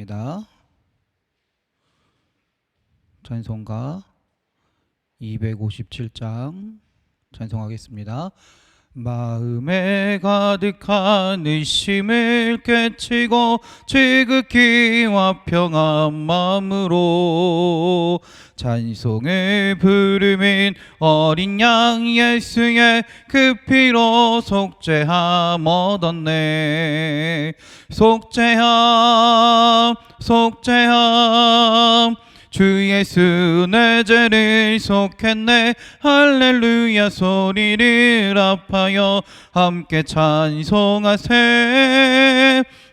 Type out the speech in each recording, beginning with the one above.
하겠습니다. 찬송가 257장 찬송하겠습니다. 마음에 가득한 의심을 깨치고 지극히와 평안 마음으로 찬송을 부르민 어린 양 예수의 그 피로 속죄함 얻었네. 속죄함 속죄함 주 예수 내 죄를 속했네. 할렐루야 소리를 합하여 함께 찬송하세.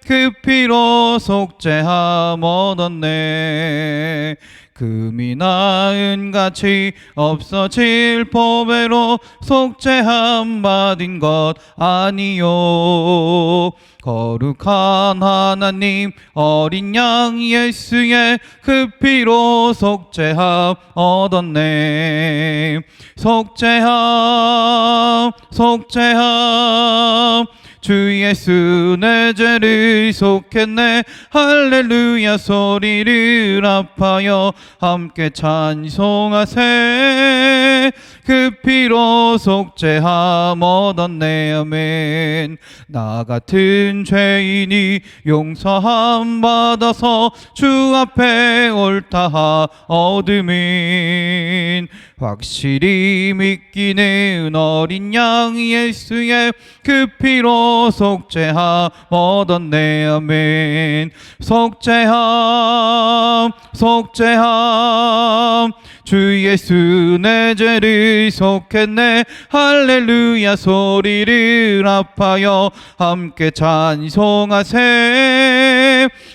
그 피로 속죄함 얻었네. 금이 나은같이 없어질 보배로 속죄함 받은 것 아니요. 거룩한 하나님 어린 양 예수의 그 피로 속죄함 얻었네. 속죄함 속죄함 주 예수 내 죄를 속했네. 할렐루야 소리를 합하여 함께 찬송하세. 그 피로 속죄함 얻었네. 아멘. 나 같은 죄인이 용서함 받아서 주 앞에 옳다 얻으민 확실히 믿기는 어린 양 예수의 그 피로 속죄함 얻었네. 아멘. 속죄함 속죄함 주 예수 내 죄를 속했네. 할렐루야 소리를 합하여 함께 찬송하세.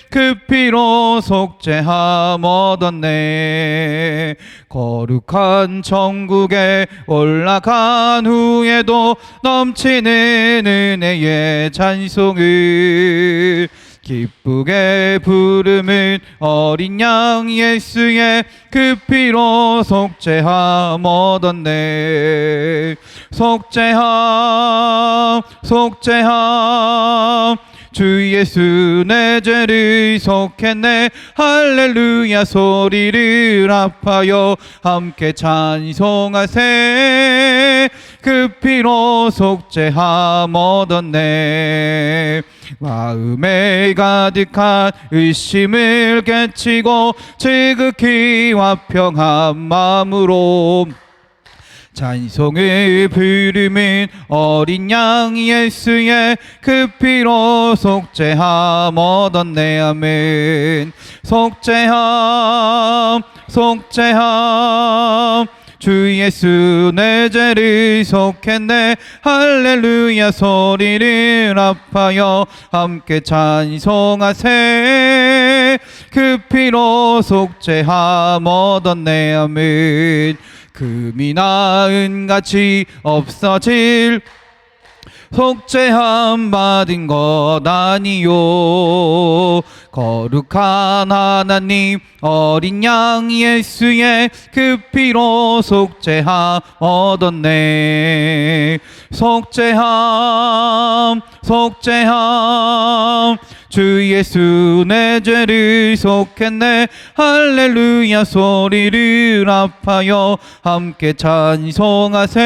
그 피로 속죄함 얻었네. 거룩한 천국에 올라간 후에도 넘치는 은혜의 찬송을 기쁘게 부르는 어린 양 예수의 그 피로 속죄함 얻었네. 속죄함 속죄함 주 예수 내 죄를 속했네. 할렐루야 소리를 합하여 함께 찬송하세. 그 피로 속죄함 얻었네. 마음에 가득한 의심을 깨치고 지극히와 평안 마음으로 찬송을 부르민 어린 양 예수의 그 피로 속죄함 얻었네. 아멘. 속죄함 속죄함 주 예수 내 죄를 속했네. 할렐루야 소리를 합하여 함께 찬송하세. 그 피로 속죄함 얻었네. 아멘. 금이 나은같이 없어질 속죄함 받은 것 아니요. 거룩한 하나님 어린 양 예수의 그 피로 속죄함 얻었네. 속죄함 속죄함 주 예수 내 죄를 속했네. 할렐루야 소리를 합하여 함께 찬송하세.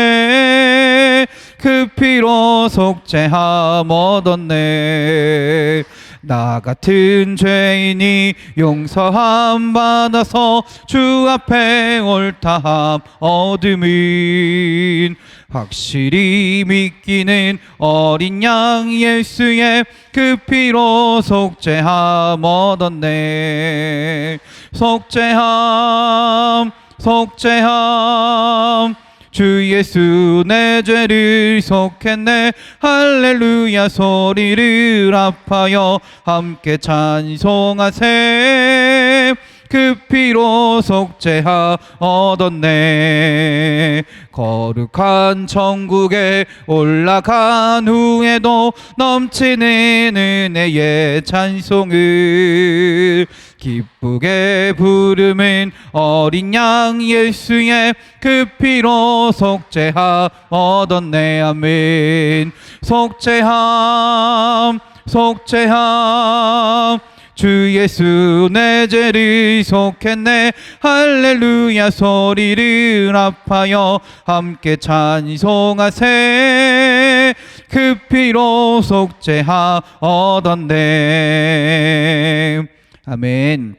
그 피로 속죄함 얻었네. 나 같은 죄인이 용서함 받아서 주 앞에 옳다함 얻으민 확실히 믿기는 어린 양 예수의 그 피로 속죄함 얻었네. 속죄함 속죄함 주 예수 내 죄를 속했네. 할렐루야 소리를 합하여 함께 찬송하세. 그 피로 속죄함 얻었네. 거룩한 천국에 올라간 후에도 넘치는 은혜의 찬송을 기쁘게 부르는 어린 양 예수의 그 피로 속죄함 얻었네. 아멘. 속죄함 속죄함 주 예수 내 죄를 속했네. 할렐루야 소리를 합하여 함께 찬송하세. 그 피로 속죄하얻었네. 아멘.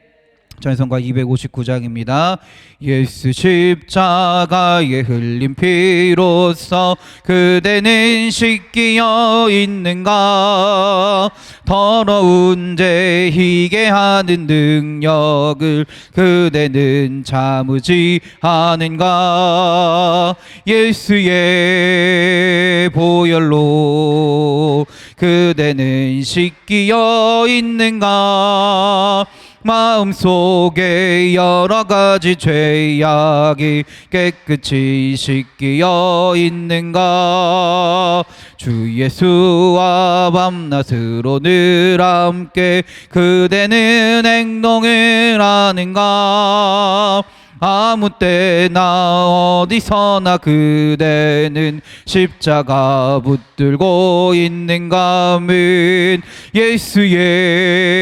찬송가 259장입니다. 예수 십자가에 흘린 피로써 그대는 씻기어 있는가. 더러운 죄 희게 하는 능력을 그대는 참으지 않은가. 예수의 보혈로 그대는 씻기어 있는가. 마음속에 여러가지 죄악이 깨끗이 씻기어 있는가. 주 예수와 밤낮으로 늘 함께 그대는 행동을 하는가. 아무 때나 어디서나 그대는 십자가 붙들고 있는가면 예수의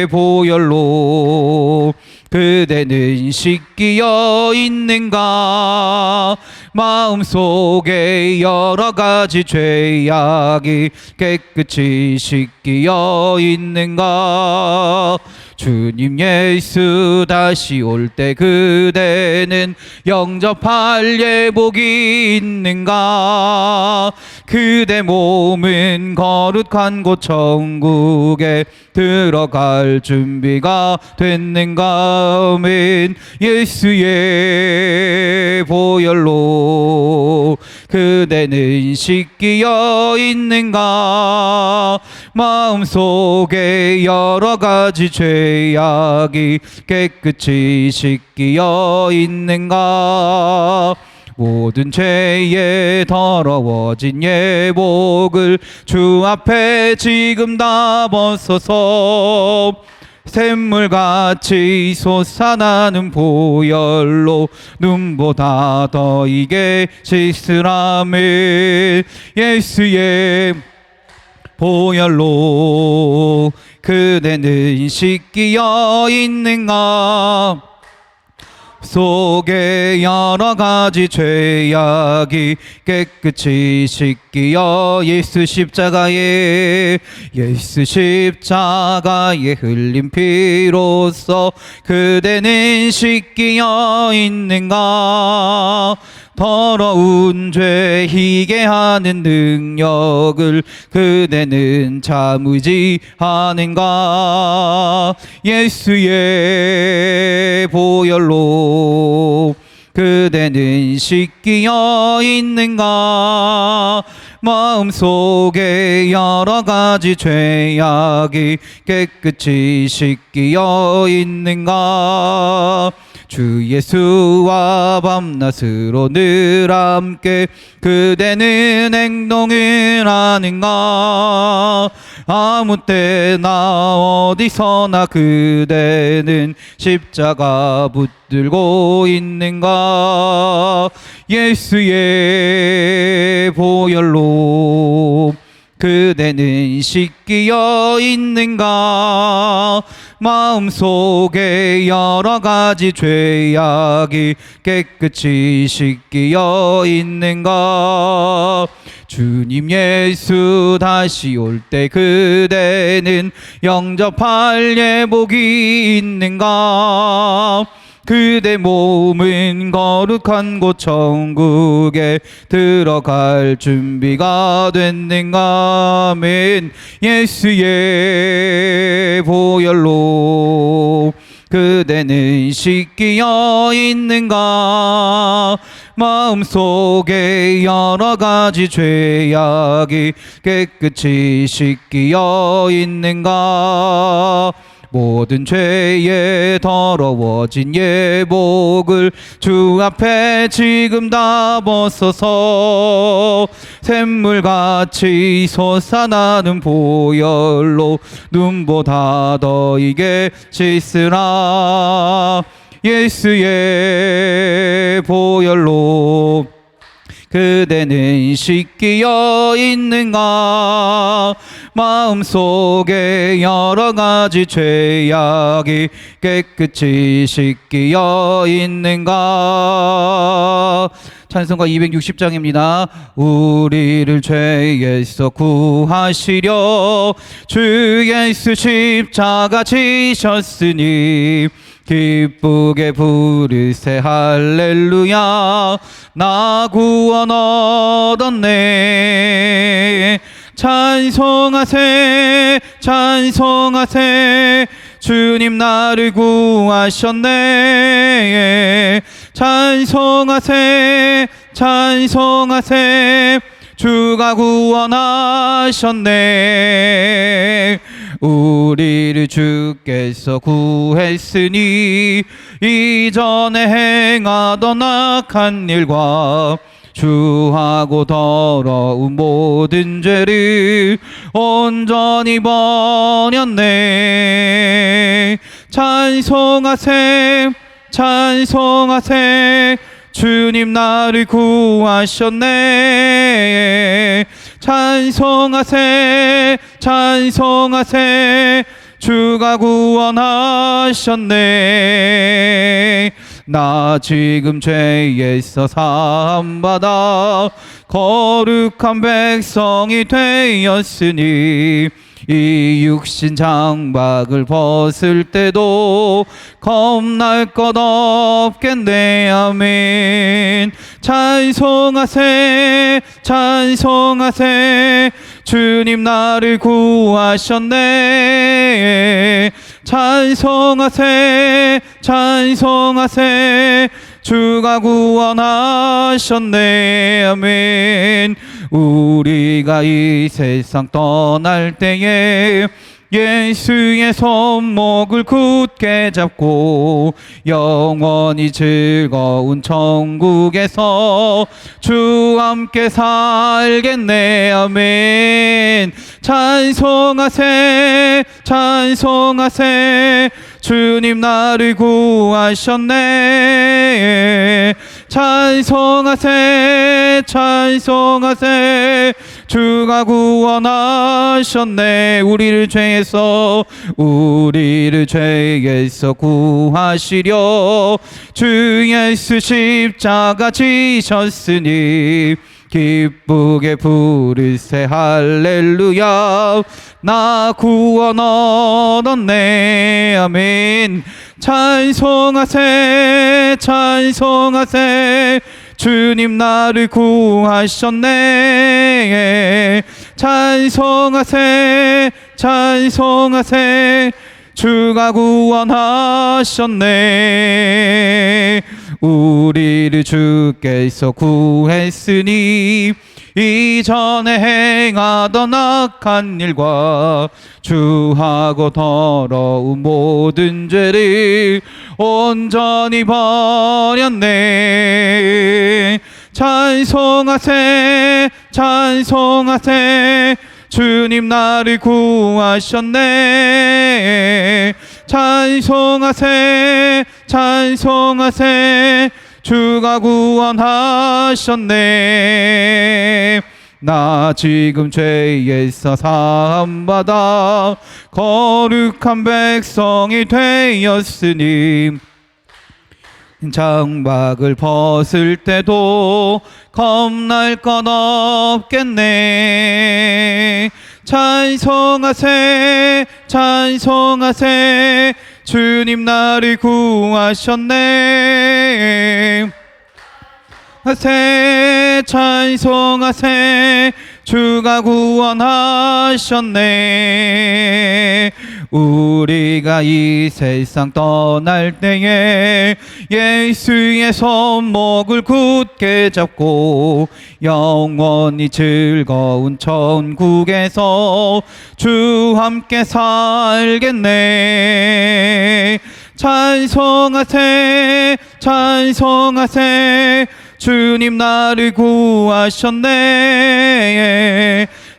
보혈로 그대는 씻기어 있는가. 마음속에 여러가지 죄악이 깨끗이 씻기어 있는가. 주님 예수 다시 올 때 그대는 영접할 예복이 있는가. 그대 몸은 거룩한 곳 천국에 들어갈 준비가 됐는가. 아멘. 예수의 보혈로 그대는 씻기어 있는가. 마음속에 여러가지 죄악이 깨끗이 씻기어 있는가. 모든 죄에 더러워진 예복을 주 앞에 지금 다 벗어서 샘물같이 솟아나는 보혈로 눈보다 더 이게 씻으라면 예수의 보혈로 그대는 씻기어 있는가. 속에 여러가지 죄악이 깨끗이 씻기어 예수 십자가에 흘린 피로써 그대는 씻기어 있는가. 더러운 죄 희게 하는 능력을 그대는 참으지 않은가. 예수의 보혈로 그대는 씻기어 있는가. 마음속에 여러가지 죄악이 깨끗이 씻기어 있는가. 주 예수와 밤낮으로 늘 함께 그대는 행동을 하는가. 아무 때나 어디서나 그대는 십자가 붙들고 있는가. 예수의 보혈로 그대는 씻기어 있는가. 마음속에 여러가지 죄악이 깨끗이 씻기어 있는가. 주님 예수 다시 올 때 그대는 영접할 예복이 있는가. 그대 몸은 거룩한 곳 천국에 들어갈 준비가 됐는가. 아멘. 예수의 보혈로 그대는 씻기어 있는가. 마음속에 여러가지 죄악이 깨끗이 씻기어 있는가. 모든 죄에 더러워진 예복을 주 앞에 지금 다 벗어서 샘물같이 솟아나는 보혈로 눈보다 더 이게 씻으라. 예수의 보혈로 그대는 씻기어 있는가. 마음속에 여러 가지 죄악이 깨끗이 씻기어 있는가. 찬송가 260장입니다. 우리를 죄에서 구하시려 주 예수 십자가 지셨으니 기쁘게 부르세 할렐루야. 나 구원 얻었네. 찬송하세 찬송하세 주님 나를 구하셨네. 찬송하세 찬송하세 주가 구원하셨네. 우리를 주께서 구했으니 이전에 행하던 악한 일과 주하고 더러운 모든 죄를 온전히 버렸네. 찬송하세 찬송하세 주님 나를 구하셨네. 찬송하세 찬송하세 주가 구원하셨네. 나 지금 죄에서 사함받아 거룩한 백성이 되었으니 이 육신 장박을 벗을 때도 겁날 것 없겠네. 아멘. 찬송하세 찬송하세 주님 나를 구하셨네. 찬송하세 찬송하세 주가 구원하셨네. 아멘. 우리가 이 세상 떠날 때에 예수의 손목을 굳게 잡고 영원히 즐거운 천국에서 주와 함께 살겠네. 아멘. 찬송하세 찬송하세 주님 나를 구하셨네. 찬송하세 찬송하세 주가 구원하셨네. 우리를 죄에서 구하시려 주 예수 십자가 지셨으니 기쁘게 부르세 할렐루야. 나 구원 얻었네. 아멘. 찬송하세 찬송하세 주님 나를 구하셨네. 찬송하세 찬송하세 주가 구원하셨네. 우리를 주께서 구했으니 이전에 행하던 악한 일과 주하고 더러운 모든 죄를 온전히 버렸네. 찬송하세 찬송하세 주님 나를 구하셨네. 찬송하세 찬송하세 주가 구원하셨네. 나 지금 죄에서 사함받아 거룩한 백성이 되었으니 장박을 벗을 때도 겁날 것 없겠네. 찬송하세 찬송하세 주님 나를 구하셨네. 하세 찬송하세 주가 구원하셨네. 우리가 이 세상 떠날 때에 예수의 손목을 굳게 잡고 영원히 즐거운 천국에서 주와 함께 살겠네. 찬송하세 찬송하세 주님 나를 구하셨네.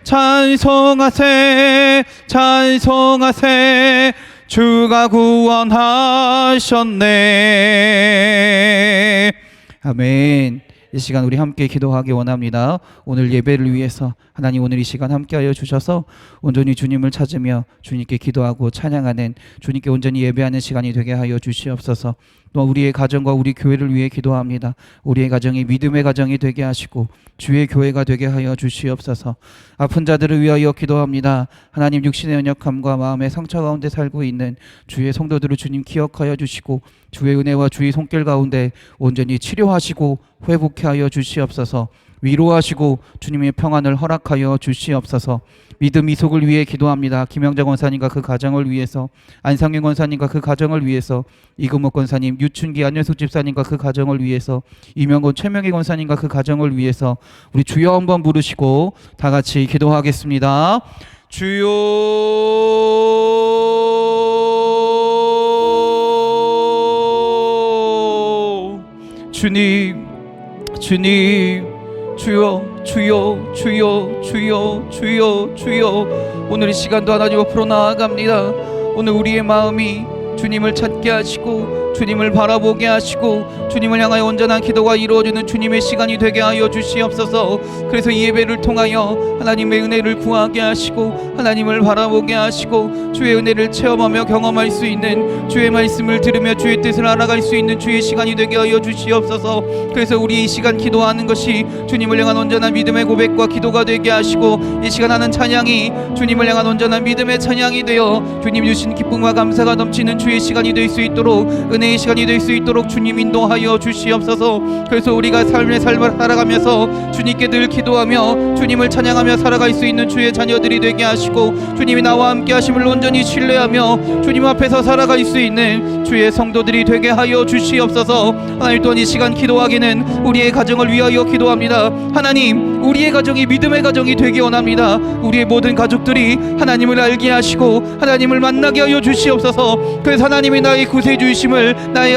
찬송하세 찬송하세 주가 구원하셨네. 아멘. 이 시간 우리 함께 기도하기 원합니다. 오늘 예배를 위해서 하나님 오늘 이 시간 함께하여 주셔서 온전히 주님을 찾으며 주님께 기도하고 찬양하는 주님께 온전히 예배하는 시간이 되게 하여 주시옵소서. 또 우리의 가정과 우리 교회를 위해 기도합니다. 우리의 가정이 믿음의 가정이 되게 하시고 주의 교회가 되게 하여 주시옵소서. 아픈 자들을 위하여 기도합니다. 하나님 육신의 연약함과 마음의 상처 가운데 살고 있는 주의 성도들을 주님 기억하여 주시고 주의 은혜와 주의 손길 가운데 온전히 치료하시고 회복케 하여 주시옵소서. 위로하시고 주님의 평안을 허락하여 주시옵소서. 믿음 이속을 위해 기도합니다. 김영자 권사님과 그 가정을 위해서, 안상윤 권사님과 그 가정을 위해서, 이금옥 권사님, 유춘기 안현숙 집사님과 그 가정을 위해서, 이명곤 최명희 권사님과 그 가정을 위해서 우리 주여 한번 부르시고 다 같이 기도하겠습니다. 주여 주님 주여 주여 주여 주여 주여 주여 오늘 이 시간도 하나님 앞으로 나아갑니다. 오늘 우리의 마음이 주님을 찾게 하시고 주님을 바라보게 하시고 주님을 향하여 온전한 기도가 이루어지는 주님의 시간이 되게 하여 주시옵소서. 그래서 이 예배를 통하여 하나님의 은혜를 구하게 하시고 하나님을 바라보게 하시고 주의 은혜를 체험하며 경험할 수 있는, 주의 말씀을 들으며 주의 뜻을 알아갈 수 있는 주의 시간이 되게 하여 주시옵소서. 그래서 우리 이 시간 기도하는 것이 주님을 향한 온전한 믿음의 고백과 기도가 되게 하시고 이 시간 하는 찬양이 주님을 향한 온전한 믿음의 찬양이 되어 주님 주신 기쁨과 감사가 넘치는 주의 시간이 될 수 있도록, 은혜의 시간이 될 수 있도록 주님 인도하여 주시옵소서. 그래서 우리가 삶을 살아가면서 주님께 늘 기도하며 주님을 찬양하며 살아갈 수 있는 주의 자녀들이 되게 하시고 주님이 나와 함께 하심을 온전히 신뢰하며 주님 앞에서 살아갈 수 있는 주의 성도들이 되게 하여 주시옵소서. 하나님 또한 이 시간 기도하기는 우리의 가정을 위하여 기도합니다. 하나님 우리의 가정이 믿음의 가정이 되기 원합니다. 우리의 모든 가족들이 하나님을 알게 하시고 하나님을 만나게 하여 주시옵소서. 그래서 하나님이 나의 구세주이심을, 나의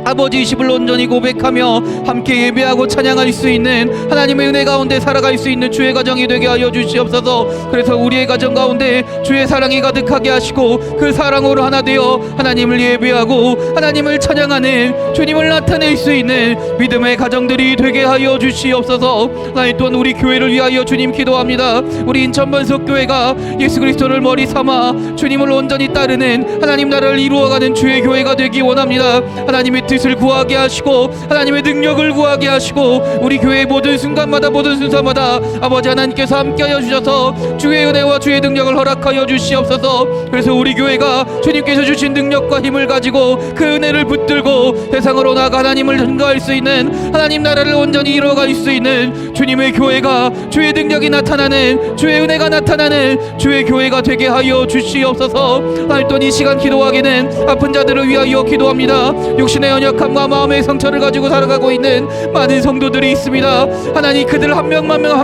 아버지이심을 온전히 고백하며 함께 예배하고 찬양할 수 있는 하나님의 은혜 가운데 살아갈 수 있는 주의 가정이 되게 하여 주시옵소서. 그래서 우리의 가정 가운데 주의 사랑이 가득하게 하시고 그 사랑으로 하나 되어 하나님을 예배하고 하나님을 찬양하는, 주님을 나타낼 수 있는 믿음의 가정들이 되게 하여 주시옵소서. 하나님 또한 우리 교회를 위하여 주님 기도합니다. 우리 인천번석교회가 예수 그리스도를 머리 삼아 주님을 온전히 따르는 하나님 나라를 이루어가는 주의 교회가 되기 원합니다. 하나님의 뜻을 구하게 하시고 하나님의 능력을 구하게 하시고 우리 교회의 모든 순간마다 모든 순서마다 아버지 하나님께서 함께하여 주셔서 주의 은혜와 주의 능력을 허락하여 주시옵소서. 그래서 우리 교회가 주님께서 주신 능력과 힘을 가지고 그 은혜를 붙들고 세상으로 나아가 하나님을 전가할 수 있는, 하나님 나라를 온전히 이루어갈 수 있는 주님의 교회가, 주의 능력이 나타나는, 주의 은혜가 나타나는 주의 교회가 되게 하여 주시옵소서. 하나님 또 이 시간 기도하기는 아픈 자들을 위하여 기도합니다. 육신의 연약함과 마음의 상처를 가지고 살아가고 있는 많은 성도들이 있습니다. 하나님 그들 한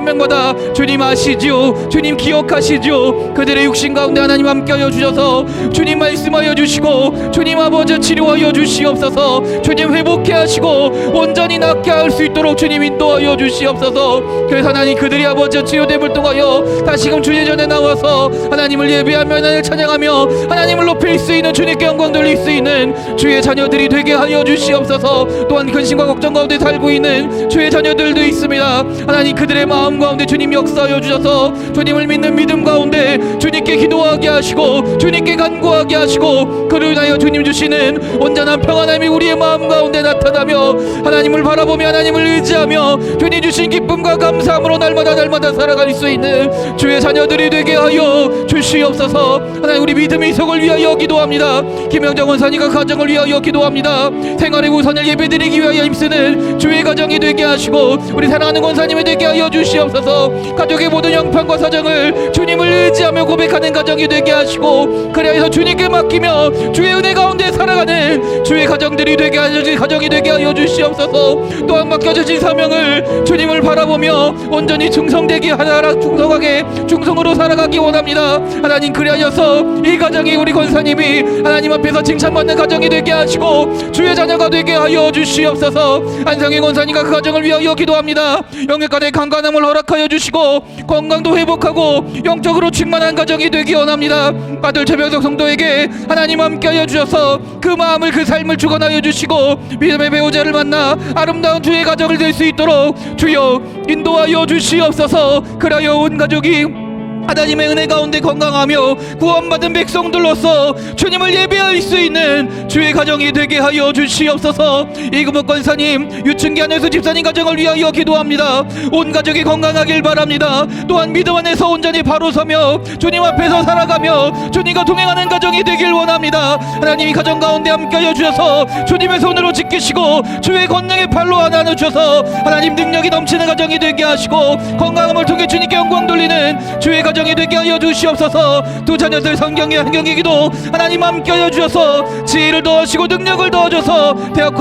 명마다 주님 아시죠? 주님 기억하시죠? 그들의 육신 가운데 하나님 함께하여 주셔서 주님 말씀하여 주시고 주님 아버지 치료하여 주시옵소서. 주님 회복해 하시고 온전히 낫게 할 수 있도록 주님 인도하여 주시옵소서. 그래서 하나님 그들이 아버지 치유됨을 통하여 다시금 주의 전에 나와서 하나님을 예배하며 하나님을 찬양하며 하나님을 높일 수 있는, 주님께 영광 돌릴 수 있는 주의 자녀들이 되게 하여 주시옵소서. 또한 근심과 걱정 가운데 살고 있는 주의 자녀들도 있습니다. 하나님 그들의 마음 가운데 주님 역사하여 주셔서 주님을 믿는 믿음 가운데 주님께 기도하게 하시고 주님께 간구하게 하시고 그를 인하여 주님 주시는 온전한 평안함이 우리의 마음 가운데 나타나며 하나님을 바라보며 하나님을 의지하며 주님 주신 기쁨과 감사함으로 날마다 살아갈 수 있는 주의 자녀들이 되게 하여 주시옵소서. 하나님 우리 믿음의 속을 위하여 기도합니다. 김영정 원사님과 가정을 위하여 기도합니다. 생활의 우선을 예배드리기 위하여 힘쓰는 주의 가정이 되게 하시고 우리 사랑하는 권사님이 되게 하여 주시옵소서. 가족의 모든 형편과 사정을 주님을 의지하며 고백하는 가정이 되게 하시고 그래서 주님께 맡기며 주의 은혜 가운데 살아가는 주의 가정들이 되게 하여 가정이 되게 하여 주시옵소서. 또한 맡겨주신 사명을 주님을 바라보며 온전히 충성되게 하라, 충성하게 충성으로 살아가기 원합니다. 하나님 그리하여서 주셔서 이 가정이 우리 권사님이 하나님 앞에서 칭찬받는 가정이 되게 하시고 주의 자녀가 되게 하여 주시옵소서. 안성희 권사님과 그 가정을 위하여 기도합니다. 영육간의 강건함을 허락하여 주시고 건강도 회복하고 영적으로 충만한 가정이 되기 원합니다. 아들 최병석 성도에게 하나님 함께하여 주셔서 그 마음을 그 삶을 주관하여 주시고 믿음의 배우자를 만나 아름다운 주의 가정을 될 수 있도록 주여 인도하여 주시옵소서. 그라여 온 가족이 하나님의 은혜 가운데 건강하며 구원받은 백성들로서 주님을 예배할 수 있는 주의 가정이 되게 하여 주시옵소서. 이금옥 권사님, 유충기 안에서 집사님 가정을 위하여 기도합니다. 온 가족이 건강하길 바랍니다. 또한 믿음 안에서 온전히 바로 서며 주님 앞에서 살아가며 주님과 동행하는 가정이 되길 원합니다. 하나님이 가정 가운데 함께하여 주셔서 주님의 손으로 지키시고 주의 권능의 팔로 안아 주셔서 하나님 능력이 넘치는 가정이 되게 하시고 건강함을 통해 주님께 영광 돌리는 주의 가정이 되게 하여 주시옵소서. 두 자녀들 성경의 한경이기도 하나님 함께하여 주셔서 지혜를 더하시고 능력을 더하셔서 대학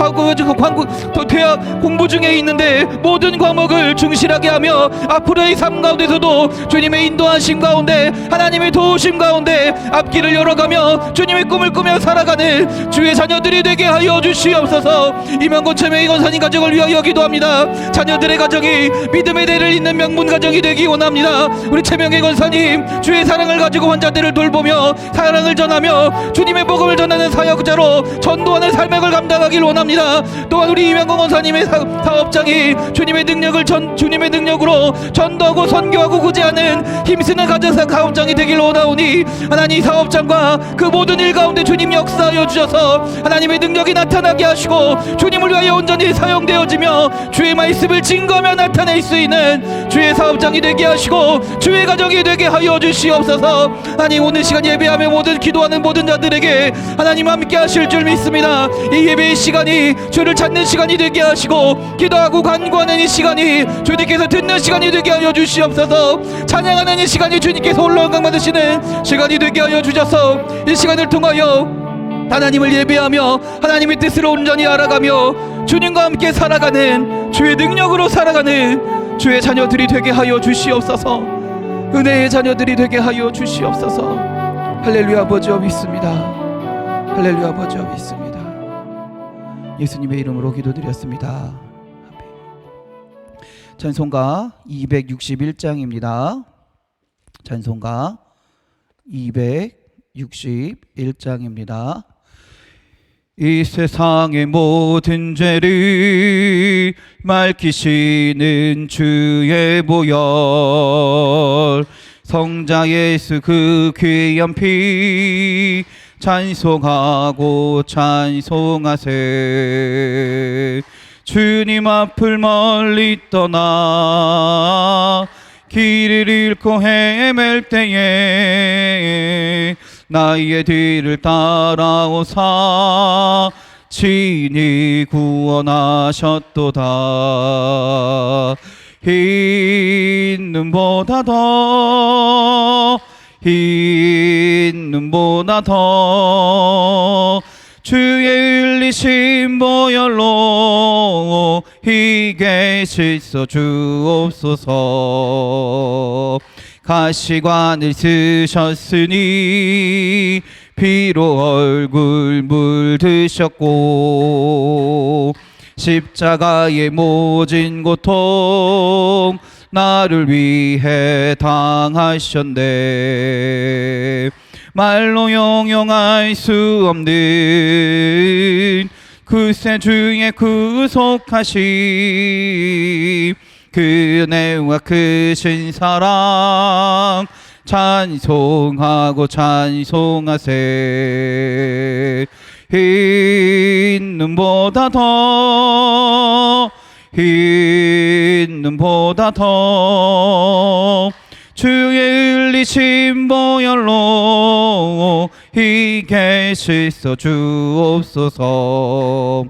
공부 중에 있는데 모든 과목을 충실하게 하며 앞으로의 삶 가운데서도 주님의 인도하심 가운데 하나님의 도우심 가운데 앞길을 열어가며 주님의 꿈을 꾸며 살아가는 주의 자녀들이 되게 하여 주시옵소서. 이명곤 최명희 권사님 가정을 위하여 기도합니다. 자녀들의 가정이 믿음의 대를 잇는 명문 가정이 되기 원합니다. 우리 최명희 권사님 주의 사랑을 가지고 환자들을 돌보며 사랑을 전하며 주님의 복음을 전하는 사역자로 전도하는 삶을 감당하길 원합니다. 또한 우리 이명곤 권사님의 사업장이 주님의 능력으로 전도하고 선교하고 구제하는 힘쓰는 사업장이 되길 원하오니 하나님 사업장과 그 모든 일 가운데 주님 역사하여 주셔서 하나님의 능력이 나타나게 하시고 주님을 위하여 온전히 사용되어지며 주의 말씀을 증거하며 나타낼 수 있는 주의 사업장이 되게 하시고 주의 가정이 되게 하여 주시옵소서. 하나님 오늘 시간 예배하며 모든 기도하는 모든 자들에게 하나님 함께 하실 줄 믿습니다. 이 예배의 시간이 주를 찾는 시간이 되게 하시고 기도하고 간구하는 이 시간이 주님께서 듣는 시간이 되게 하여 주시옵소서. 찬양하는 이 시간이 주님께서 올라온강 받으시는 시간이 되게 하여 주셔서 이 시간을 통하여 하나님을 예배하며 하나님의 뜻을 온전히 알아가며 주님과 함께 살아가는 주의 능력으로 살아가는 주의 자녀들이 되게 하여 주시옵소서. 은혜의 자녀들이 되게 하여 주시옵소서. 할렐루야. 아버지여 믿습니다. 할렐루야. 아버지여 믿습니다. 예수님의 이름으로 기도드렸습니다. 아멘. 찬송가 261장입니다. 찬송가 261장입니다. 이 세상의 모든 죄를 맑히시는 주의 보혈, 성자 예수 그 귀한 피 찬송하고 찬송하세. 주님 앞을 멀리 떠나 길을 잃고 헤맬 때에 나의 뒤를 따라오사 친히 구원하셨도다. 흰 눈보다 더 흰 눈보다 더 주의 흘리신 보혈로 희게 씻어 주옵소서. 가시관을 쓰셨으니 피로 얼굴 물드셨고 십자가의 모진 고통 나를 위해 당하셨네. 말로 용용할 수 없는 그새 주의 구속하심 그 은혜와 크신 사랑 찬송하고 찬송하세. 흰 눈보다 더 흰 눈보다 더 주의 흘리신 보혈로 희게 씻어 주옵소서.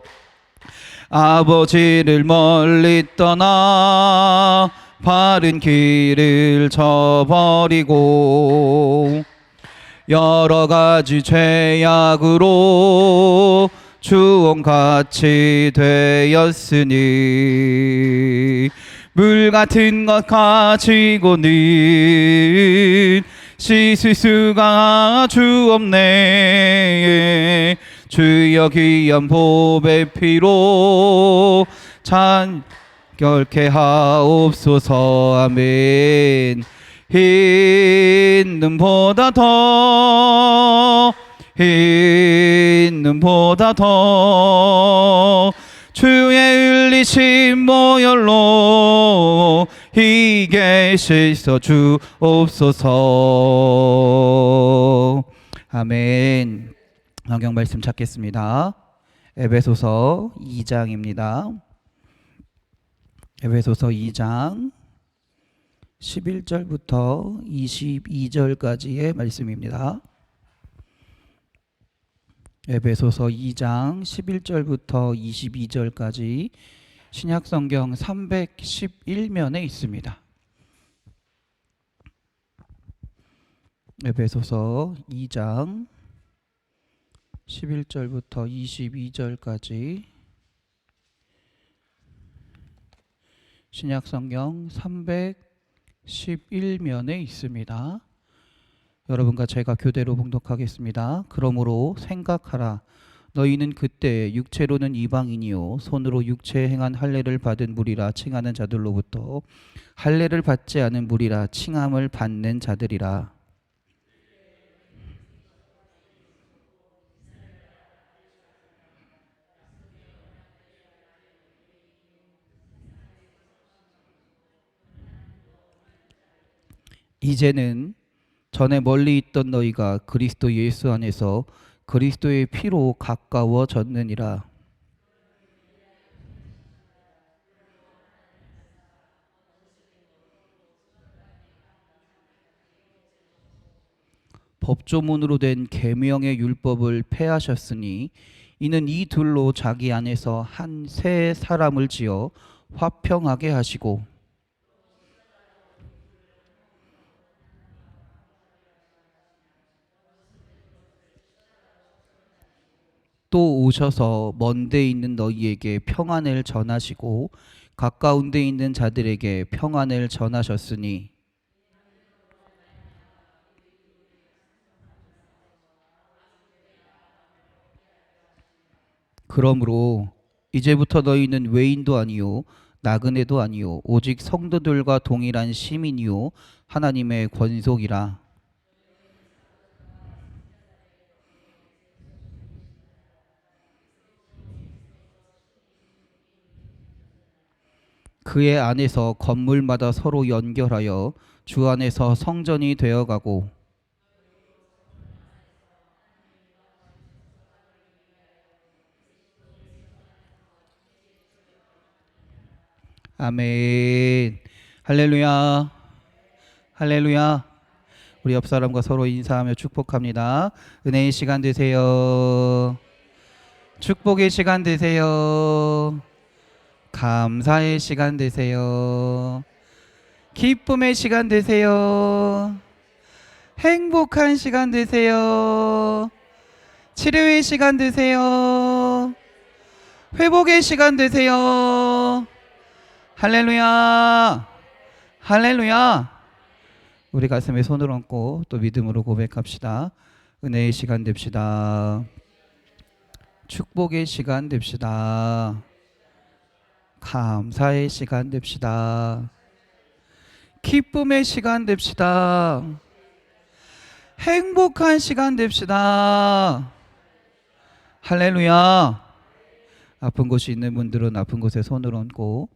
아버지를 멀리 떠나 바른 길을 저버리고 여러 가지 죄악으로 주홍같이 되었으니 물 같은 것 가지고는 씻을 수가 주옵네. 주여 귀한 보배 피로 결케 하옵소서. 아멘. 흰 눈보다 더 주의 흘리신 보혈로 희게 씻어 주옵소서. 아멘. 성경 말씀 찾겠습니다. 에베소서 2장입니다. 에베소서 2장 11절부터 22절까지의 말씀입니다. 에베소서 2장 11절부터 22절까지 신약성경 311면에 있습니다. 에베소서 2장 11절부터 22절까지 신약성경 311면에 있습니다. 여러분과 제가 교대로 봉독하겠습니다. 그러므로 생각하라. 너희는 그때 육체로는 이방인이요 손으로 육체에 행한 할례를 받은 무리라 칭하는 자들로부터 할례를 받지 않은 무리라 칭함을 받는 자들이라. 이제는 전에 멀리 있던 너희가 그리스도 예수 안에서 그리스도의 피로 가까워졌느니라. 법조문으로 된 계명의 율법을 폐하셨으니 이는 이 둘로 자기 안에서 한 새 사람을 지어 화평하게 하시고 또 오셔서 먼 데 있는 너희에게 평안을 전하시고 가까운 데 있는 자들에게 평안을 전하셨으니 그러므로 이제부터 너희는 외인도 아니요 나그네도 아니요 오직 성도들과 동일한 시민이요 하나님의 권속이라. 그의 안에서 건물마다 서로 연결하여 주 안에서 성전이 되어가고 아멘. 할렐루야. 할렐루야. 우리 옆 사람과 서로 인사하며 축복합니다. 은혜의 시간 되세요. 축복의 시간 되세요. 감사의 시간 되세요. 기쁨의 시간 되세요. 행복한 시간 되세요. 치료의 시간 되세요. 회복의 시간 되세요. 할렐루야. 할렐루야. 우리 가슴에 손을 얹고 또 믿음으로 고백합시다. 은혜의 시간 됩시다. 축복의 시간 됩시다. 감사의 시간 됩시다. 기쁨의 시간 됩시다. 행복한 시간 됩시다. 할렐루야. 아픈 곳이 있는 분들은 아픈 곳에 손을 얹고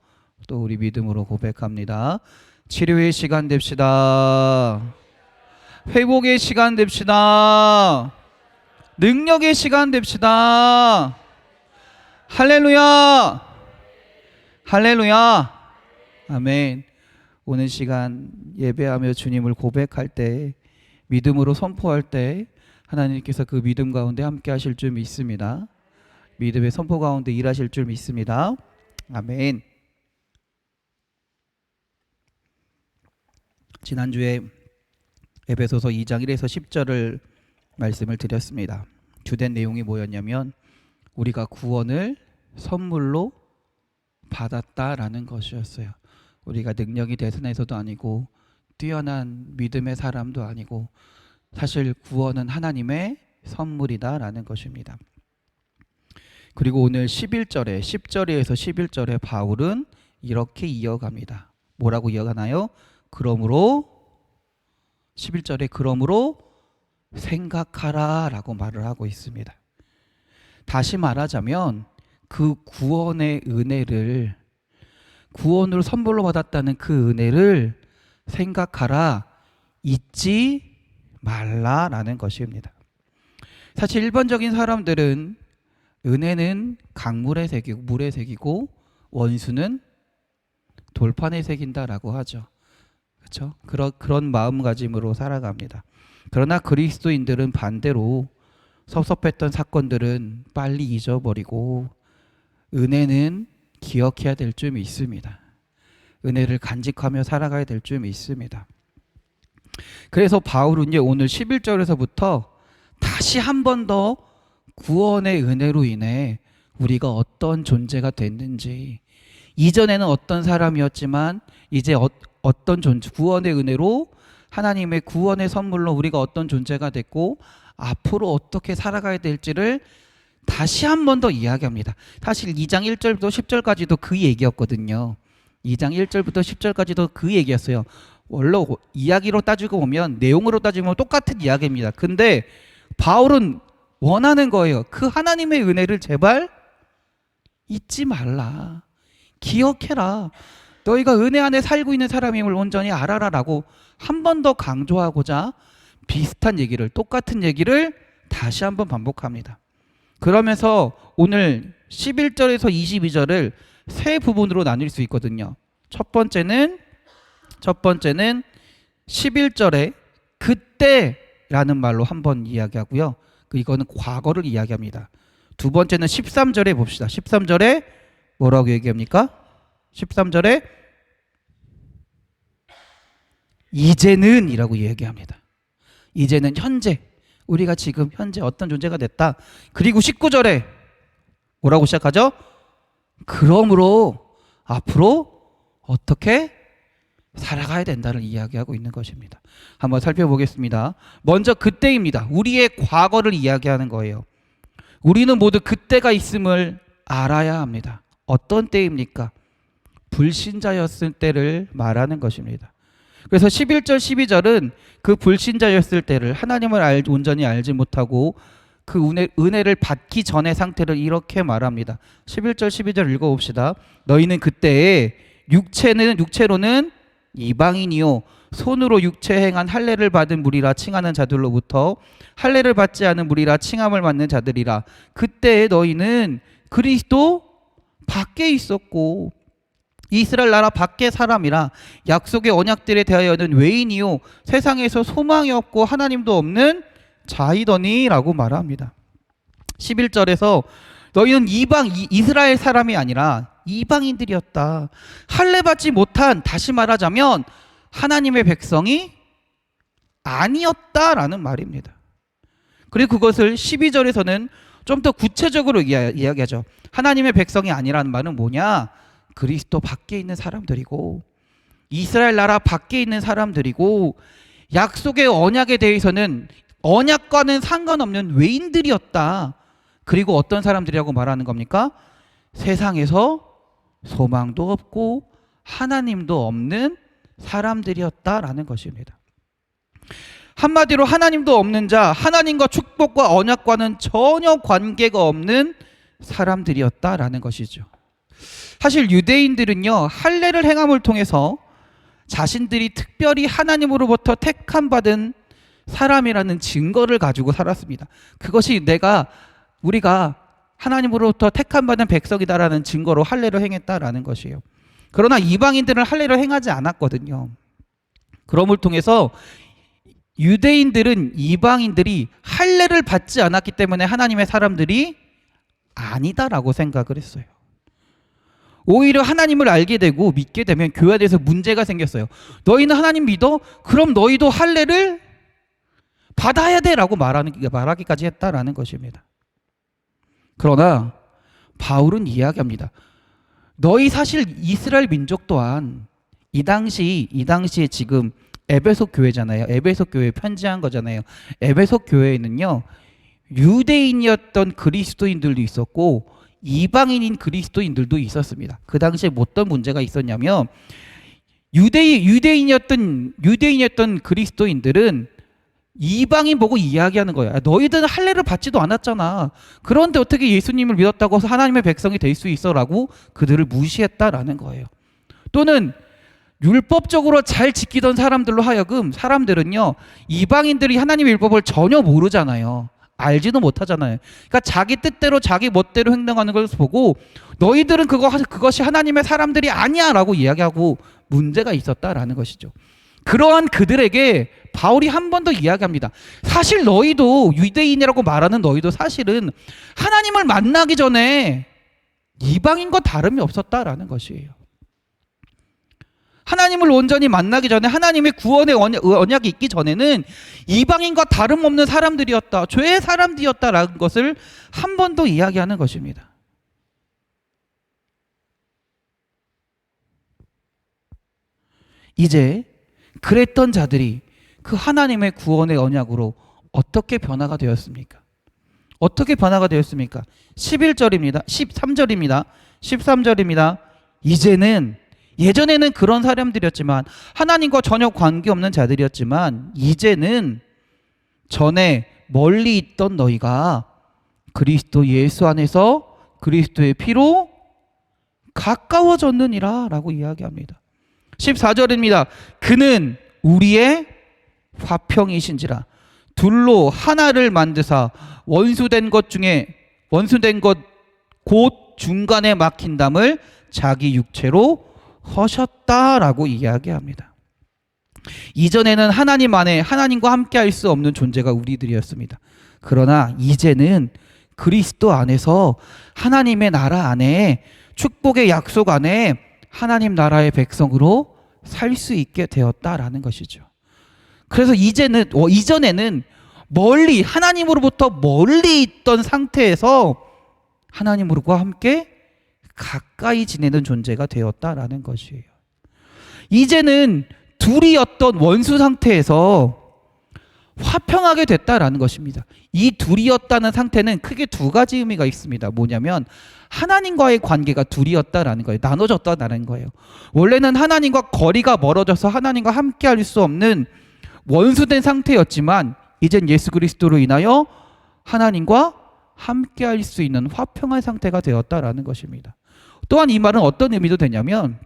또 우리 믿음으로 고백합니다. 치료의 시간 됩시다. 회복의 시간 됩시다. 능력의 시간 됩시다. 할렐루야. 할렐루야. 아멘. 오늘 시간 예배하며 주님을 고백할 때 믿음으로 선포할 때 하나님께서 그 믿음 가운데 함께 하실 줄 믿습니다. 믿음의 선포 가운데 일하실 줄 믿습니다. 아멘. 지난주에 에베소서 2장 1에서 10절을 말씀을 드렸습니다. 주된 내용이 뭐였냐면 우리가 구원을 선물로 받았다라는 것이었어요. 우리가 능력이 대선에서도 아니고 뛰어난 믿음의 사람도 아니고 사실 구원은 하나님의 선물이다라는 것입니다. 그리고 오늘 11절에 10절에서 11절에 바울은 이렇게 이어갑니다. 뭐라고 이어가나요? 그러므로 11절에 그러므로 생각하라 라고 말을 하고 있습니다. 다시 말하자면 그 구원의 은혜를, 구원으로 선물로 받았다는 그 은혜를 생각하라, 잊지 말라라는 것입니다. 사실 일반적인 사람들은 은혜는 강물에 새기고 물에 새기고 원수는 돌판에 새긴다라고 하죠. 그렇죠? 그런 마음가짐으로 살아갑니다. 그러나 그리스도인들은 반대로 섭섭했던 사건들은 빨리 잊어버리고 은혜는 기억해야 될 줄 믿습니다. 은혜를 간직하며 살아가야 될 줄 믿습니다. 그래서 바울은 오늘 11절에서부터 다시 한 번 더 구원의 은혜로 인해 우리가 어떤 존재가 됐는지, 이전에는 어떤 사람이었지만 이제 어떤 존재, 구원의 은혜로 하나님의 구원의 선물로 우리가 어떤 존재가 됐고 앞으로 어떻게 살아가야 될지를 다시 한 번 더 이야기합니다. 사실 2장 1절부터 10절까지도 그 얘기였거든요. 2장 1절부터 10절까지도 그 얘기였어요. 원래 이야기로 따지고 보면, 내용으로 따지면 똑같은 이야기입니다. 근데 바울은 원하는 거예요. 그 하나님의 은혜를 제발 잊지 말라. 기억해라. 너희가 은혜 안에 살고 있는 사람임을 온전히 알아라라고 한 번 더 강조하고자 비슷한 얘기를, 똑같은 얘기를 다시 한번 반복합니다. 그러면서 오늘 11절에서 22절을 세 부분으로 나눌 수 있거든요. 첫 번째는 11절에 그때라는 말로 한번 이야기하고요. 이거는 과거를 이야기합니다. 두 번째는 13절에 봅시다. 13절에 뭐라고 얘기합니까? 13절에 이제는 이라고 얘기합니다. 이제는 현재, 우리가 지금 현재 어떤 존재가 됐다. 그리고 19절에 뭐라고 시작하죠? 그러므로 앞으로 어떻게 살아가야 된다를 이야기하고 있는 것입니다. 한번 살펴보겠습니다. 먼저 그때입니다. 우리의 과거를 이야기하는 거예요. 우리는 모두 그때가 있음을 알아야 합니다. 어떤 때입니까? 불신자였을 때를 말하는 것입니다. 그래서 11절 12절은 그 불신자였을 때를, 하나님을 온전히 알지 못하고 그 은혜를 받기 전의 상태를 이렇게 말합니다. 11절 12절 읽어봅시다. 너희는 그때에 육체로는 이방인이요 손으로 육체 행한 할례를 받은 무리라 칭하는 자들로부터 할례를 받지 않은 무리라 칭함을 받는 자들이라. 그때에 너희는 그리스도 밖에 있었고 이스라엘 나라 밖의 사람이라 약속의 언약들에 대하여는 외인이요 세상에서 소망이 없고 하나님도 없는 자이더니 라고 말합니다. 11절에서 너희는 이스라엘 사람이 아니라 이방인들이었다. 할례 받지 못한, 다시 말하자면 하나님의 백성이 아니었다라는 말입니다. 그리고 그것을 12절에서는 좀 더 구체적으로 이야기하죠. 하나님의 백성이 아니라는 말은 뭐냐? 그리스도 밖에 있는 사람들이고 이스라엘 나라 밖에 있는 사람들이고 약속의 언약에 대해서는 언약과는 상관없는 외인들이었다. 그리고 어떤 사람들이라고 말하는 겁니까? 세상에서 소망도 없고 하나님도 없는 사람들이었다라는 것입니다. 한마디로 하나님도 없는 자, 하나님과 축복과 언약과는 전혀 관계가 없는 사람들이었다라는 것이죠. 사실 유대인들은요, 할례를 행함을 통해서 자신들이 특별히 하나님으로부터 택함 받은 사람이라는 증거를 가지고 살았습니다. 그것이 우리가 하나님으로부터 택함 받은 백성이다라는 증거로 할례를 행했다라는 것이에요. 그러나 이방인들은 할례를 행하지 않았거든요. 그럼을 통해서 유대인들은 이방인들이 할례를 받지 않았기 때문에 하나님의 사람들이 아니다라고 생각을 했어요. 오히려 하나님을 알게 되고 믿게 되면 교회 안에서 문제가 생겼어요. 너희는 하나님 믿어? 그럼 너희도 할례를 받아야 돼 라고 말하기까지 했다라는 것입니다. 그러나 바울은 이야기합니다. 너희 사실 이스라엘 민족 또한 이 당시에 지금 에베소 교회잖아요. 에베소 교회에 편지한 거잖아요. 에베소 교회에는요, 유대인이었던 그리스도인들도 있었고 이방인인 그리스도인들도 있었습니다. 그 당시에 어떤 문제가 있었냐면, 유대인이었던 그리스도인들은 이방인 보고 이야기하는 거예요. 너희들은 할례를 받지도 않았잖아. 그런데 어떻게 예수님을 믿었다고 해서 하나님의 백성이 될 수 있어? 라고 그들을 무시했다라는 거예요. 또는 율법적으로 잘 지키던 사람들로 하여금, 사람들은요, 이방인들이 하나님의 율법을 전혀 모르잖아요. 알지도 못하잖아요. 그러니까 자기 뜻대로 자기 멋대로 행동하는 것을 보고 너희들은 그것이 하나님의 사람들이 아니야 라고 이야기하고 문제가 있었다라는 것이죠. 그러한 그들에게 바울이 한 번 더 이야기합니다. 사실 너희도, 유대인이라고 말하는 너희도 사실은 하나님을 만나기 전에 이방인과 다름이 없었다라는 것이에요. 하나님을 온전히 만나기 전에, 하나님의 구원의 언약이 있기 전에는 이방인과 다름없는 사람들이었다, 죄의 사람들이었다라는 것을 한 번 더 이야기하는 것입니다. 이제 그랬던 자들이 그 하나님의 구원의 언약으로 어떻게 변화가 되었습니까? 어떻게 변화가 되었습니까? 11절입니다. 13절입니다. 13절입니다. 이제는, 예전에는 그런 사람들이었지만, 하나님과 전혀 관계없는 자들이었지만, 이제는 전에 멀리 있던 너희가 그리스도 예수 안에서 그리스도의 피로 가까워졌느니라 라고 이야기합니다. 14절입니다. 그는 우리의 화평이신지라 둘로 하나를 만드사 원수된 것 곧 중간에 막힌 담을 자기 육체로 허셨다라고 이야기합니다. 이전에는 하나님 안에 하나님과 함께 할 수 없는 존재가 우리들이었습니다. 그러나 이제는 그리스도 안에서 하나님의 나라 안에, 축복의 약속 안에 하나님 나라의 백성으로 살 수 있게 되었다라는 것이죠. 그래서 이전에는 멀리, 하나님으로부터 멀리 있던 상태에서 하나님과 함께 가까이 지내는 존재가 되었다라는 것이에요. 이제는 둘이었던 원수 상태에서 화평하게 됐다라는 것입니다. 이 둘이었다는 상태는 크게 두 가지 의미가 있습니다. 뭐냐면 하나님과의 관계가 둘이었다라는 거예요. 나눠졌다라는 거예요. 원래는 하나님과 거리가 멀어져서 하나님과 함께 할 수 없는 원수된 상태였지만, 이젠 예수 그리스도로 인하여 하나님과 함께 할 수 있는 화평한 상태가 되었다라는 것입니다. 또한 이 말은 어떤 의미도 되냐면,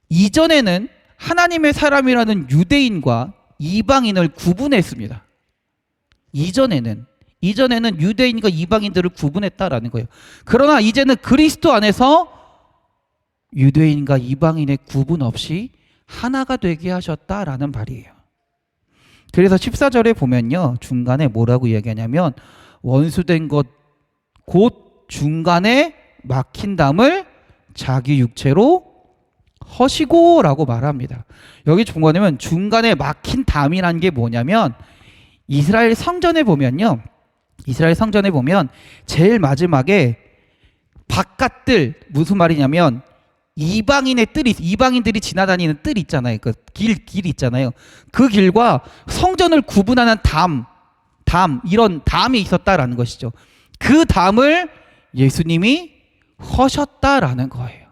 이전에는 하나님의 사람이라는 유대인과 이방인을 구분했습니다. 이전에는 유대인과 이방인들을 구분했다라는 거예요. 그러나 이제는 그리스도 안에서 유대인과 이방인의 구분 없이 하나가 되게 하셨다라는 말이에요. 그래서 14절에 보면요, 중간에 뭐라고 이야기하냐면 원수된 것 곧 중간에 막힌 담을 자기 육체로 허시고 라고 말합니다. 여기 중간에는 중간에 막힌 담이라는 게 뭐냐면, 이스라엘 성전에 보면 제일 마지막에 바깥들, 무슨 말이냐면 이방인들이 지나다니는 뜰 있잖아요. 그 길 있잖아요. 그 길과 성전을 구분하는 이런 담이 있었다라는 것이죠. 그 담을 예수님이 허셨다라는 거예요.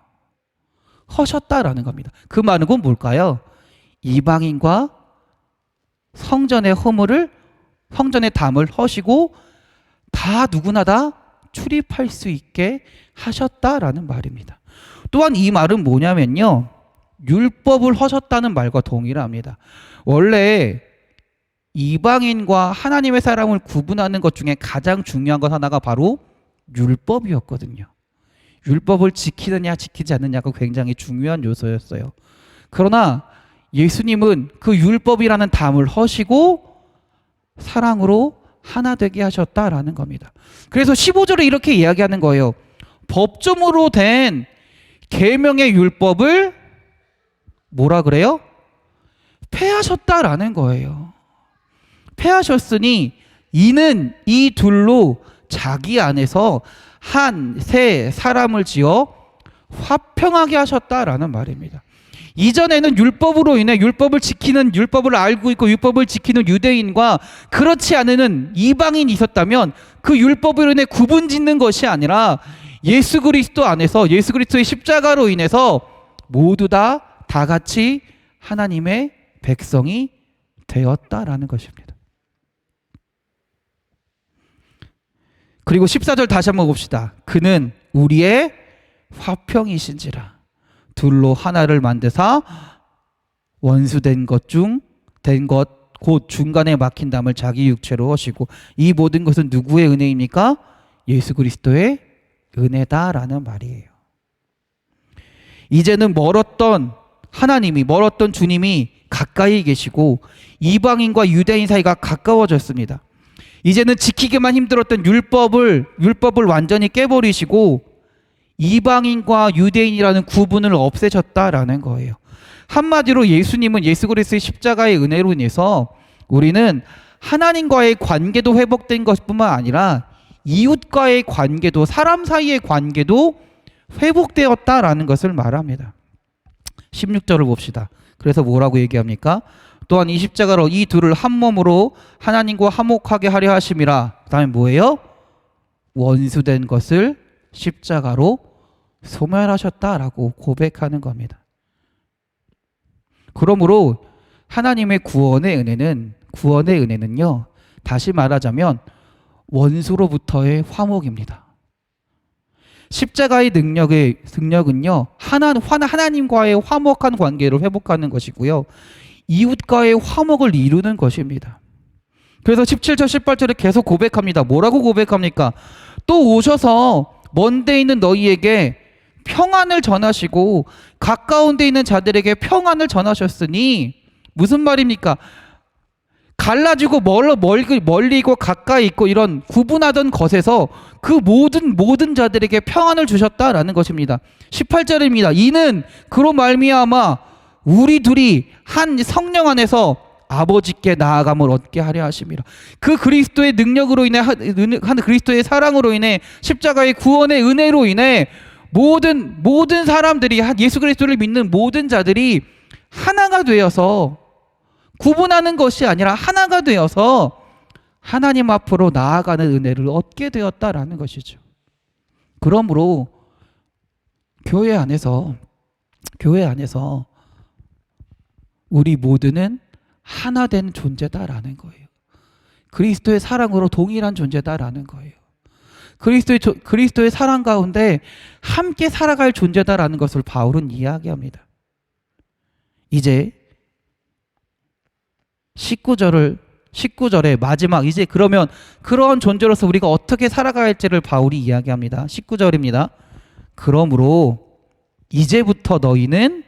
허셨다라는 겁니다. 그 말은 뭘까요? 이방인과 성전의 담을 허시고 다 누구나 다 출입할 수 있게 하셨다라는 말입니다. 또한 이 말은 뭐냐면요, 율법을 허셨다는 말과 동일합니다. 원래 이방인과 하나님의 사람을 구분하는 것 중에 가장 중요한 것 하나가 바로 율법이었거든요. 율법을 지키느냐 지키지 않느냐가 굉장히 중요한 요소였어요. 그러나 예수님은 그 율법이라는 담을 허시고 사랑으로 하나 되게 하셨다라는 겁니다. 그래서 15절에 이렇게 이야기하는 거예요. 법조문으로 된 계명의 율법을 뭐라 그래요? 폐하셨다라는 거예요. 폐하셨으니 이는 이 둘로 자기 안에서 한 새 사람을 지어 화평하게 하셨다라는 말입니다. 이전에는 율법으로 인해 율법을 알고 있고 율법을 지키는 유대인과 그렇지 않은 이방인이 있었다면 그 율법으로 인해 구분 짓는 것이 아니라 예수 그리스도 안에서 예수 그리스도의 십자가로 인해서 모두 다 같이 하나님의 백성이 되었다라는 것입니다. 그리고 14절 다시 한번 봅시다. 그는 우리의 화평이신지라 둘로 하나를 만드사 원수된 것 곧 중간에 막힌 담을 자기 육체로 하시고 이 모든 것은 누구의 은혜입니까? 예수 그리스도의 은혜다라는 말이에요. 이제는 멀었던 주님이 가까이 계시고 이방인과 유대인 사이가 가까워졌습니다. 이제는 지키기만 힘들었던 율법을 완전히 깨버리시고 이방인과 유대인이라는 구분을 없애셨다라는 거예요. 한마디로 예수님은 예수 그리스도의 십자가의 은혜로 인해서 우리는 하나님과의 관계도 회복된 것뿐만 아니라 이웃과의 관계도, 사람 사이의 관계도 회복되었다라는 것을 말합니다. 16절을 봅시다. 그래서 뭐라고 얘기합니까? 또한 이 십자가로 이 둘을 한 몸으로 하나님과 화목하게 하려 하심이라. 그 다음에 뭐예요? 원수된 것을 십자가로 소멸하셨다라고 고백하는 겁니다. 그러므로 하나님의 구원의 은혜는요, 다시 말하자면 원수로부터의 화목입니다. 십자가의 능력은요, 하나님과의 화목한 관계를 회복하는 것이고요, 이웃과의 화목을 이루는 것입니다. 그래서 17절 18절에 계속 고백합니다. 뭐라고 고백합니까? 또 오셔서 먼 데 있는 너희에게 평안을 전하시고 가까운 데 있는 자들에게 평안을 전하셨으니, 무슨 말입니까? 갈라지고 멀리 있고 가까이 있고 이런 구분하던 것에서 그 모든 자들에게 평안을 주셨다라는 것입니다. 18절입니다. 이는 그로 말미암아 우리 둘이 한 성령 안에서 아버지께 나아감을 얻게 하려 하심이라. 그 그리스도의 능력으로 인해 한 그리스도의 사랑으로 인해 십자가의 구원의 은혜로 인해 모든 사람들이 예수 그리스도를 믿는 모든 자들이 하나가 되어서, 구분하는 것이 아니라 하나가 되어서 하나님 앞으로 나아가는 은혜를 얻게 되었다라는 것이죠. 그러므로 교회 안에서 우리 모두는 하나 된 존재다라는 거예요. 그리스도의 사랑으로 동일한 존재다라는 거예요. 그리스도의 사랑 가운데 함께 살아갈 존재다라는 것을 바울은 이야기합니다. 이제 19절의 마지막, 이제 그러면 그런 존재로서 우리가 어떻게 살아가야 할지를 바울이 이야기합니다. 19절입니다. 그러므로 이제부터 너희는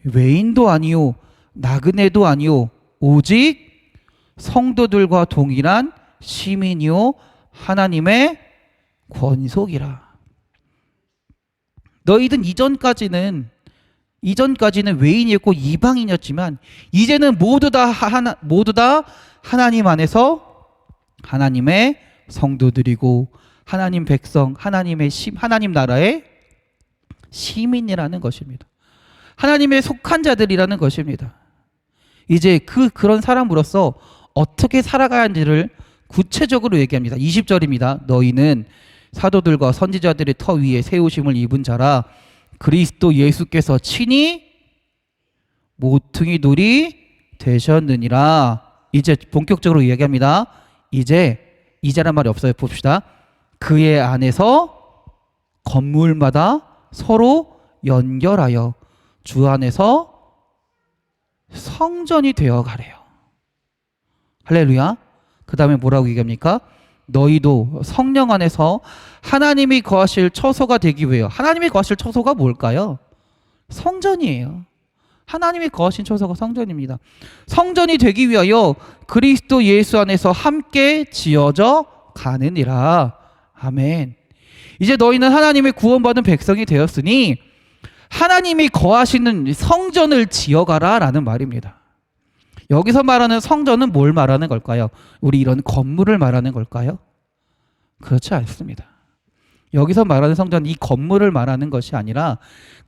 외인도 아니요 나그네도 아니요 오직 성도들과 동일한 시민이요 하나님의 권속이라. 너희들 이전까지는 외인이었고 이방인이었지만 이제는 모두 다 하나님 안에서 하나님의 성도들이고 하나님 백성, 하나님 나라의 시민이라는 것입니다. 하나님의 속한 자들이라는 것입니다. 이제 그런 사람으로서 어떻게 살아가야 하는지를 구체적으로 얘기합니다. 20절입니다. 너희는 사도들과 선지자들의 터 위에 세우심을 입은 자라. 그리스도 예수께서 친히 모퉁이 돌이 되셨느니라. 이제 본격적으로 이야기합니다. 이제란 말이 없어요. 봅시다. 그의 안에서 건물마다 서로 연결하여 주 안에서 성전이 되어 가래요. 할렐루야. 그 다음에 뭐라고 얘기합니까? 너희도 성령 안에서 하나님이 거하실 처소가 되기 위해요. 하나님이 거하실 처소가 뭘까요? 성전이에요. 하나님이 거하신 처소가 성전입니다. 성전이 되기 위하여 그리스도 예수 안에서 함께 지어져 가느니라. 아멘. 이제 너희는 하나님의 구원받은 백성이 되었으니 하나님이 거하시는 성전을 지어가라 라는 말입니다. 여기서 말하는 성전은 뭘 말하는 걸까요? 우리 이런 건물을 말하는 걸까요? 그렇지 않습니다. 여기서 말하는 성전, 이 건물을 말하는 것이 아니라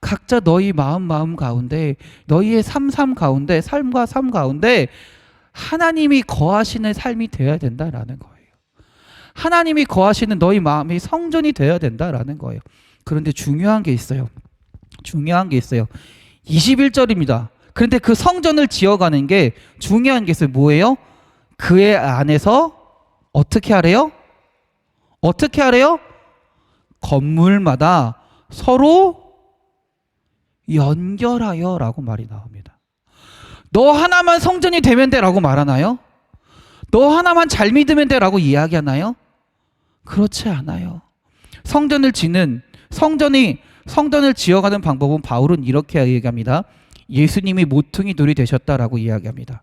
각자 너희 마음 가운데, 너희의 삶 가운데, 삶과 삶 가운데 하나님이 거하시는 삶이 되어야 된다라는 거예요. 하나님이 거하시는 너희 마음이 성전이 되어야 된다라는 거예요. 그런데 중요한 게 있어요. 21절입니다. 그런데 그 성전을 지어가는 게 중요한 게 있어요. 뭐예요? 그의 안에서 어떻게 하래요? 어떻게 하래요? 건물마다 서로 연결하여 라고 말이 나옵니다. 너 하나만 성전이 되면 돼 라고 말하나요? 너 하나만 잘 믿으면 돼 라고 이야기하나요? 그렇지 않아요. 성전을 지어가는 방법은 바울은 이렇게 이야기합니다. 예수님이 모퉁이 돌이 되셨다라고 이야기합니다.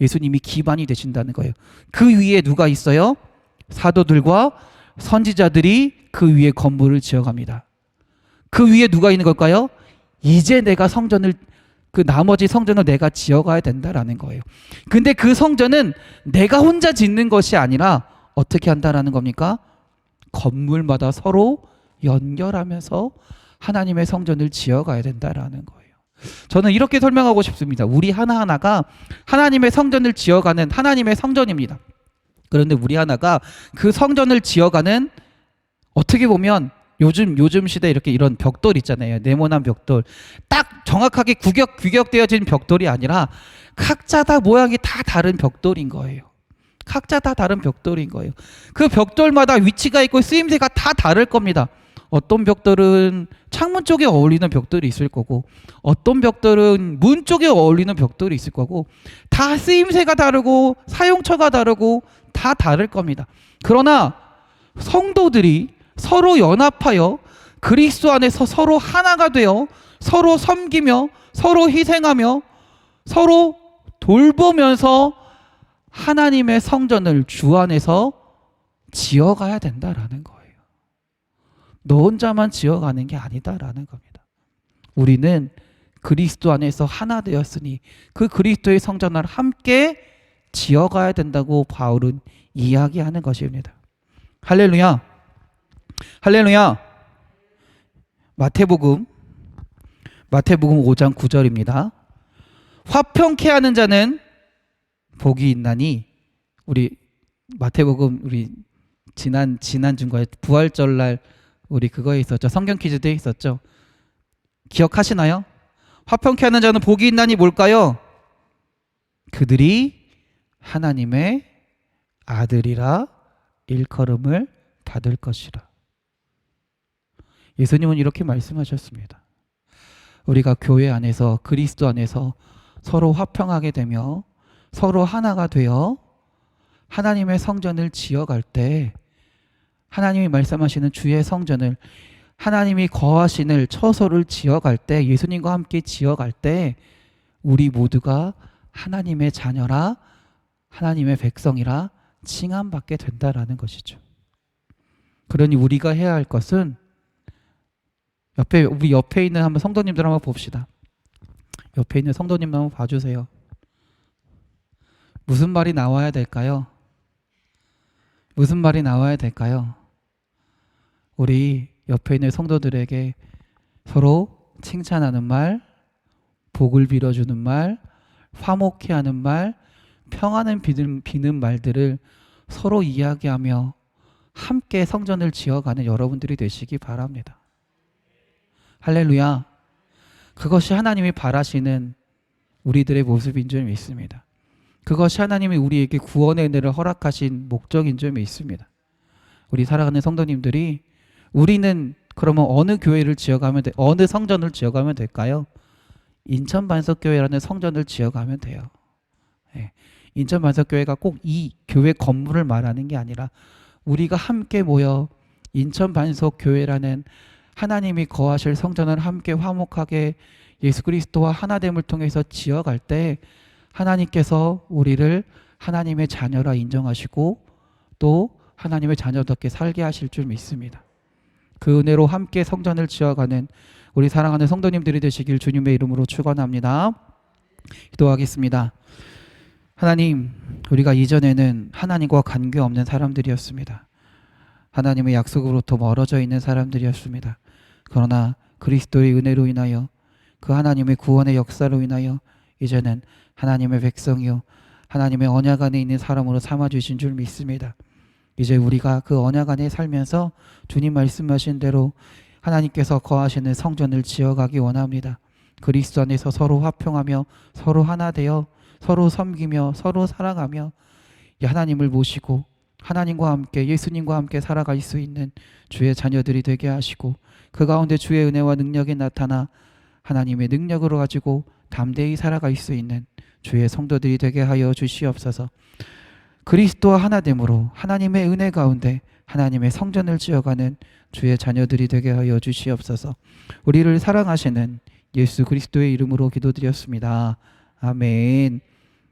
예수님이 기반이 되신다는 거예요. 그 위에 누가 있어요? 사도들과 선지자들이 그 위에 건물을 지어갑니다. 그 위에 누가 있는 걸까요? 이제 내가 그 나머지 성전을 내가 지어가야 된다라는 거예요. 근데 그 성전은 내가 혼자 짓는 것이 아니라 어떻게 한다라는 겁니까? 건물마다 서로 연결하면서 하나님의 성전을 지어가야 된다라는 거예요. 저는 이렇게 설명하고 싶습니다. 우리 하나하나가 하나님의 성전을 지어가는 하나님의 성전입니다. 그런데 우리 하나가 그 성전을 지어가는, 어떻게 보면 요즘 시대에 이런 벽돌 있잖아요. 네모난 벽돌. 딱 정확하게 규격되어진 벽돌이 아니라 각자 다 모양이 다 다른 벽돌인 거예요. 각자 다 다른 벽돌인 거예요. 그 벽돌마다 위치가 있고 쓰임새가 다 다를 겁니다. 어떤 벽돌은 창문 쪽에 어울리는 벽돌이 있을 거고, 어떤 벽돌은 문 쪽에 어울리는 벽돌이 있을 거고, 다 쓰임새가 다르고 사용처가 다르고 다 다를 겁니다. 그러나 성도들이 서로 연합하여 그리스도 안에서 서로 하나가 되어 서로 섬기며 서로 희생하며 서로 돌보면서 하나님의 성전을 주 안에서 지어가야 된다라는 거예요. 너 혼자만 지어가는 게 아니다라는 겁니다. 우리는 그리스도 안에서 하나 되었으니 그 그리스도의 성전을 함께 지어가야 된다고 바울은 이야기하는 것입니다. 할렐루야. 할렐루야. 마태복음 5장 9절입니다. 화평케 하는 자는 복이 있나니, 우리 마태복음 우리 지난 주인가요? 부활절날 우리 그거에 있었죠. 성경 퀴즈도 있었죠. 기억하시나요? 화평케 하는 자는 복이 있나니 뭘까요? 그들이 하나님의 아들이라 일컬음을 받을 것이라. 예수님은 이렇게 말씀하셨습니다. 우리가 교회 안에서 그리스도 안에서 서로 화평하게 되며 서로 하나가 되어 하나님의 성전을 지어갈 때, 하나님이 말씀하시는 주의 성전을, 하나님이 거하시는 처소를 지어갈 때, 예수님과 함께 지어갈 때 우리 모두가 하나님의 자녀라, 하나님의 백성이라 칭함받게 된다라는 것이죠. 그러니 우리가 해야 할 것은, 우리 옆에 있는 한번 성도님들 한번 봅시다. 옆에 있는 성도님들 한번 봐주세요. 무슨 말이 나와야 될까요? 무슨 말이 나와야 될까요? 우리 옆에 있는 성도들에게 서로 칭찬하는 말, 복을 빌어주는 말, 화목해 하는 말, 평안을 비는 말들을 서로 이야기하며 함께 성전을 지어가는 여러분들이 되시기 바랍니다. 할렐루야. 그것이 하나님이 바라시는 우리들의 모습인 줄 믿습니다. 그것이 하나님이 우리에게 구원의 은혜를 허락하신 목적인 줄 믿습니다. 우리 사랑하는 성도님들이, 우리는 그러면 어느 교회를 지어가면 어느 성전을 지어가면 될까요? 인천 반석교회라는 성전을 지어가면 돼요. 네. 인천 반석교회가 꼭 이 교회 건물을 말하는 게 아니라 우리가 함께 모여 인천 반석교회라는 하나님이 거하실 성전을 함께 화목하게 예수 그리스도와 하나됨을 통해서 지어갈 때 하나님께서 우리를 하나님의 자녀라 인정하시고 또 하나님의 자녀답게 살게 하실 줄 믿습니다. 그 은혜로 함께 성전을 지어가는 우리 사랑하는 성도님들이 되시길 주님의 이름으로 축원합니다. 기도하겠습니다. 하나님, 우리가 이전에는 하나님과 관계없는 사람들이었습니다. 하나님의 약속으로부터 멀어져 있는 사람들이었습니다. 그러나 그리스도의 은혜로 인하여 그 하나님의 구원의 역사로 인하여 이제는 하나님의 백성이요 하나님의 언약 안에 있는 사람으로 삼아주신 줄 믿습니다. 이제 우리가 그 언약 안에 살면서 주님 말씀하신 대로 하나님께서 거하시는 성전을 지어가기 원합니다. 그리스도 안에서 서로 화평하며 서로 하나 되어 서로 섬기며 서로 사랑하며 하나님을 모시고 하나님과 함께 예수님과 함께 살아갈 수 있는 주의 자녀들이 되게 하시고 그 가운데 주의 은혜와 능력이 나타나 하나님의 능력으로 가지고 담대히 살아갈 수 있는 주의 성도들이 되게 하여 주시옵소서. 그리스도와 하나됨으로 하나님의 은혜 가운데 하나님의 성전을 지어가는 주의 자녀들이 되게 하여 주시옵소서. 우리를 사랑하시는 예수 그리스도의 이름으로 기도드렸습니다. 아멘.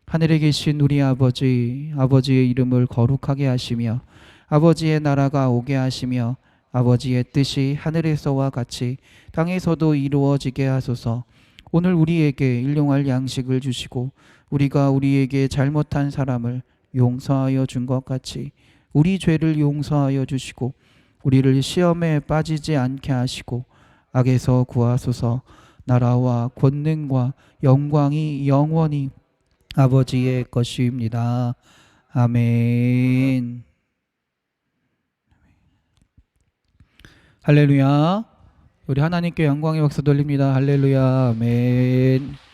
하늘에 계신 우리 아버지, 아버지의 이름을 거룩하게 하시며 아버지의 나라가 오게 하시며 아버지의 뜻이 하늘에서와 같이 땅에서도 이루어지게 하소서. 오늘 우리에게 일용할 양식을 주시고 우리가 우리에게 잘못한 사람을 용서하여 준 것 같이 우리 죄를 용서하여 주시고 우리를 시험에 빠지지 않게 하시고 악에서 구하소서. 나라와 권능과 영광이 영원히 아버지의 것입니다. 아멘. 할렐루야. 우리 하나님께 영광의 박수 돌립니다. 할렐루야. 아멘.